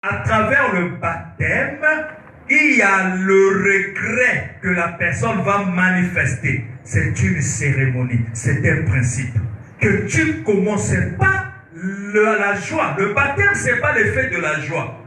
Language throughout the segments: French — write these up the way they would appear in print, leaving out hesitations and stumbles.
à travers le baptême, il y a le regret que la personne va manifester. C'est une cérémonie, c'est un principe. Que tu ne commences pas la joie. Le baptême, ce n'est pas l'effet de la joie.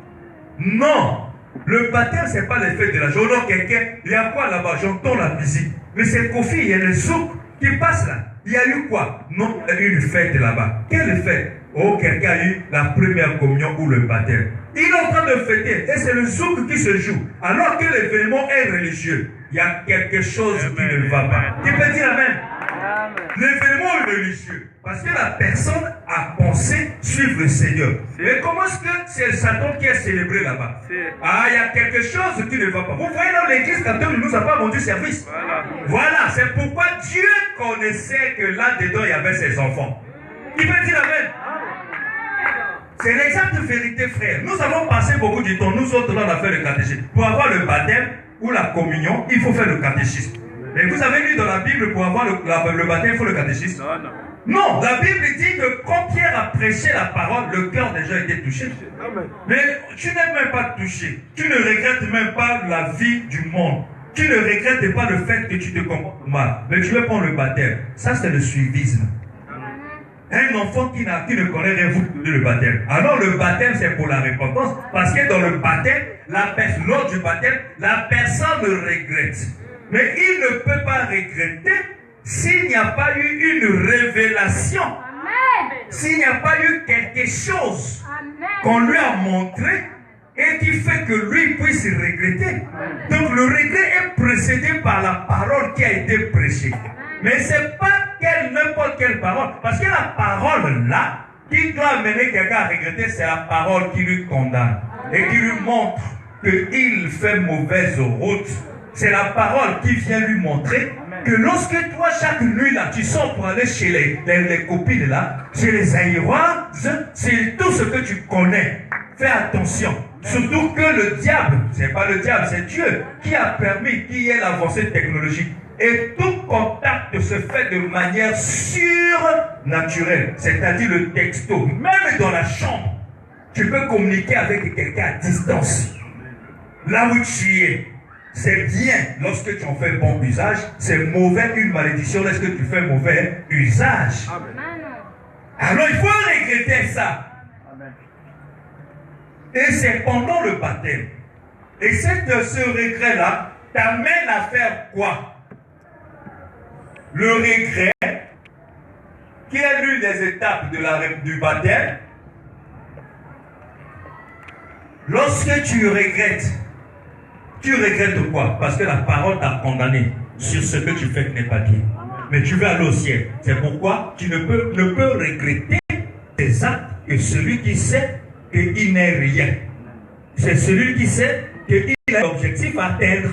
Non. Le baptême, ce n'est pas l'effet de la joie. Non, quelqu'un, il y a quoi là-bas? J'entends la musique. Mais c'est Kofi, il y a le souk qui passe là. Il y a eu quoi? Non, il y a eu une fête là-bas. Quelle fête? Oh, quelqu'un a eu la première communion ou le baptême. Il est en train de fêter et c'est le souk qui se joue. Alors que l'événement est religieux, il y a quelque chose qui ne va pas. Tu peux dire amen? L'événement est religieux. Parce que la personne a pensé suivre le Seigneur. Mais comment est-ce que c'est Satan qui est célébré là-bas? Ah, il y a quelque chose qui ne va pas. Vous voyez dans l'église, quand on ne nous a pas rendu service. Voilà, c'est pourquoi Dieu connaissait que là-dedans, il y avait ses enfants. Qui peut dire amen? C'est l'exacte vérité, frère. Nous avons passé beaucoup de temps, nous autres, là, on a fait le catéchisme. Pour avoir le baptême ou la communion, il faut faire le catéchisme. Mais vous avez lu dans la Bible, pour avoir le baptême, il faut le catéchisme? Non, la Bible dit que quand Pierre a prêché la parole, le cœur des gens était touché. Mais tu n'es même pas touché. Tu ne regrettes même pas la vie du monde. Tu ne regrettes pas le fait que tu te comportes mal. Mais tu veux prendre le baptême. Ça, c'est le suivisme. Un enfant qui ne connaît rien, vous le baptême. Alors le baptême, c'est pour la repentance. Parce que dans le baptême, lors du baptême, la personne regrette. Mais il ne peut pas regretter s'il n'y a pas eu une révélation. S'il n'y a pas eu quelque chose qu'on lui a montré et qui fait que lui puisse regretter. Donc le regret est précédé par la parole qui a été prêchée. Mais ce n'est pas n'importe quelle parole. Parce que la parole là, qui doit amener quelqu'un à regretter, c'est la parole qui lui condamne. Et qui lui montre qu'il fait mauvaise route. C'est la parole qui vient lui montrer que lorsque toi, chaque nuit là, tu sors pour aller chez les copines là, chez les aïroises, c'est tout ce que tu connais. Fais attention. Surtout que le diable, c'est pas le diable, c'est Dieu qui a permis qu'il y ait l'avancée technologique. Et tout contact se fait de manière surnaturelle, c'est-à-dire le texto. Même dans la chambre, tu peux communiquer avec quelqu'un à distance. Là où tu es, c'est bien lorsque tu en fais bon usage, c'est mauvais, une malédiction lorsque tu fais mauvais usage. Alors il faut regretter ça. Et c'est pendant le baptême. Et ce regret-là t'amène à faire quoi? Le regret, qui est l'une des étapes du baptême, lorsque tu regrettes quoi? Parce que la parole t'a condamné sur ce que tu fais qui n'est pas bien. Mais tu veux aller au ciel. C'est pourquoi tu ne peux regretter tes actes que celui qui sait qu'il n'est rien. C'est celui qui sait qu'il a l'objectif à atteindre.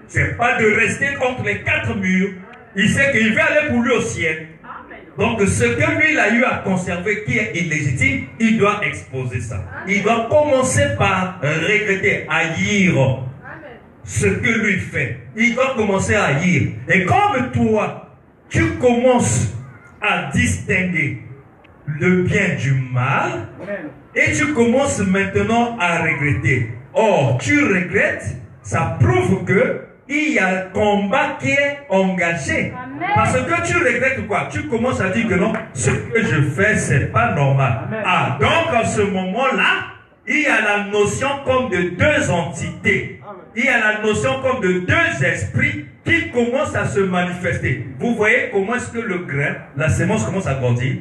C'est pas de rester contre les quatre murs. Il sait qu'il va aller pour lui au ciel. Donc ce que lui il a eu à conserver qui est illégitime, il doit exposer ça. Il doit commencer par regretter, haïr ce que lui fait. Il doit commencer à haïr. Et comme toi, tu commences à distinguer le bien du mal, et tu commences maintenant à regretter. Or, tu regrettes, ça prouve que il y a un combat qui est engagé. Amen. Parce que tu regrettes quoi? Tu commences à dire que non, ce que je fais, c'est pas normal. Amen. Ah, donc à ce moment-là, il y a la notion comme de deux entités. Amen. Il y a la notion comme de deux esprits qui commencent à se manifester. Vous voyez comment est-ce que le grain, la sémence commence à grandir?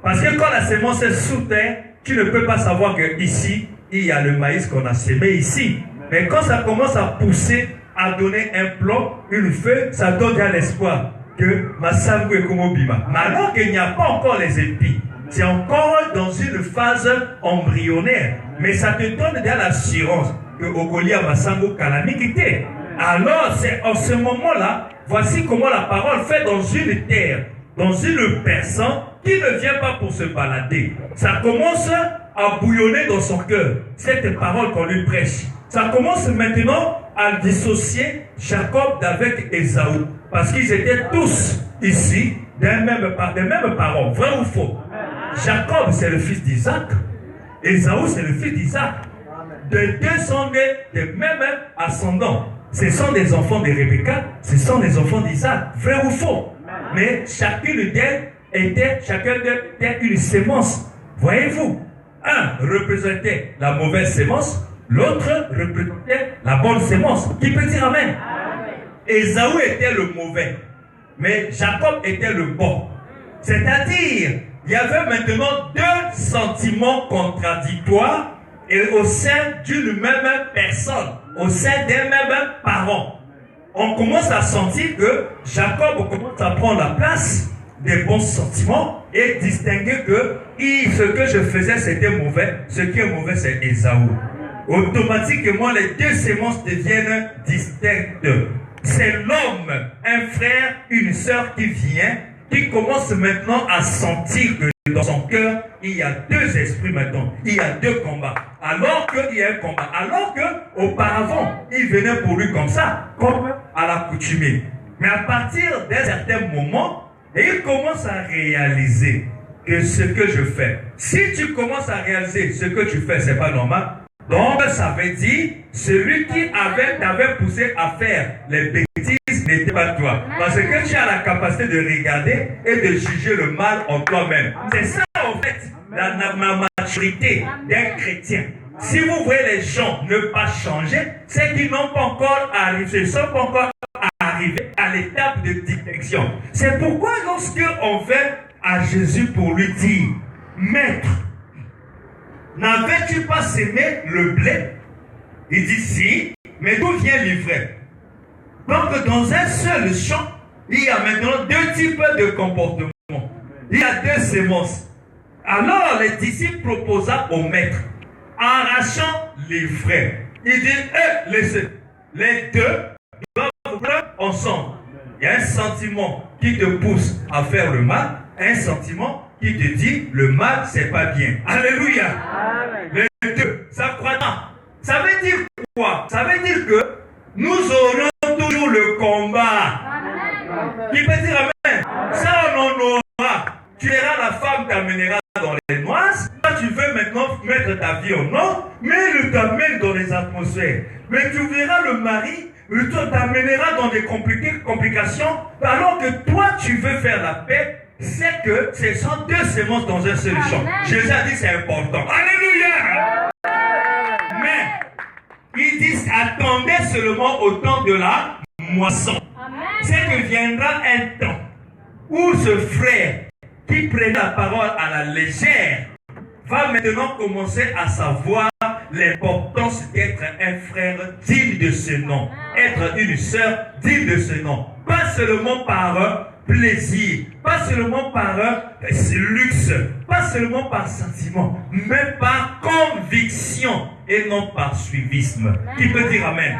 Parce que quand la sémence est sous terre, tu ne peux pas savoir que ici, il y a le maïs qu'on a sémé ici. Mais quand ça commence à pousser, à donner un plomb, une feuille, ça donne à l'espoir que Massango est comme Obima. Mais alors qu'il n'y a pas encore les épis, c'est encore dans une phase embryonnaire. Mais ça te donne déjà l'assurance que Ogolia Massango Kalamikité. Alors, c'est en ce moment-là, voici comment la parole fait dans une terre, dans une personne qui ne vient pas pour se balader. Ça commence à bouillonner dans son cœur, cette parole qu'on lui prêche. Ça commence maintenant à dissocier Jacob d'avec Ésaü. Parce qu'ils étaient tous ici des mêmes parents. Vrai ou faux? Jacob, c'est le fils d'Isaac. Ésaü, c'est le fils d'Isaac. Les deux sont des mêmes ascendants. Ce sont des enfants de Rebecca, ce sont des enfants d'Isaac. Vrai ou faux? Mais chacun d'eux était une sémence. Voyez-vous? Un représentait la mauvaise sémence, l'autre représentait la bonne sémence. Qui peut dire Amen? Ésaü était le mauvais, mais Jacob était le bon. C'est-à-dire, il y avait maintenant deux sentiments contradictoires et au sein d'une même personne, au sein d'un même parent. On commence à sentir que Jacob commence à prendre la place des bons sentiments et distinguer que ce que je faisais c'était mauvais, ce qui est mauvais c'est Ésaü. Automatiquement les deux sémences deviennent distinctes. C'est l'homme, un frère, une sœur qui vient, qui commence maintenant à sentir que dans son cœur, il y a deux esprits maintenant. Il y a deux combats. Alors qu'il y a un combat. Alors qu'auparavant, il venait pour lui comme ça, comme à l'accoutumée. Mais à partir d'un certain moment, il commence à réaliser que ce que je fais, si tu commences à réaliser ce que tu fais, c'est pas normal. Donc, ça veut dire, celui qui t'avait poussé à faire les bêtises n'était pas toi. Parce que tu as la capacité de regarder et de juger le mal en toi-même. C'est ça, en fait, la maturité d'un chrétien. Si vous voyez les gens ne pas changer, c'est qu'ils n'ont pas encore arrivé, ils ne sont pas encore arrivés à l'étape de détection. C'est pourquoi lorsque on va à Jésus pour lui dire, Maître, n'avais-tu pas sémé le blé? Il dit si, mais d'où vient l'ivraie? Donc dans un seul champ, il y a maintenant deux types de comportements. Il y a deux sémences. Alors les disciples proposa au maître, arrachant l'ivraie. Il dit, laissez, les deux doivent prendre ensemble. Il y a un sentiment qui te pousse à faire le mal, un sentiment qui te dit le mal c'est pas bien. Alléluia. Amen. Les deux, ça croit pas. Ça veut dire quoi? Ça veut dire que nous aurons toujours le combat. Amen. Qui peut dire Amen? Ça on en aura. Tu verras la femme t'amènera dans les noises. Toi tu veux maintenant mettre ta vie au nord, mais il t'amène dans les atmosphères. Mais tu verras le mari, il t'amènera dans des complications, alors que toi tu veux faire la paix. C'est que ce sont deux semences dans un seul champ. Jésus a dit c'est important. Alléluia. Mais ils disent attendez seulement au temps de la moisson. C'est que viendra un temps où ce frère qui prenait la parole à la légère va maintenant commencer à savoir l'importance d'être un frère digne de ce nom, être une sœur digne de ce nom, pas seulement par plaisir, pas seulement par luxe, pas seulement par sentiment, mais par conviction et non par suivisme. Qui peut dire Amen?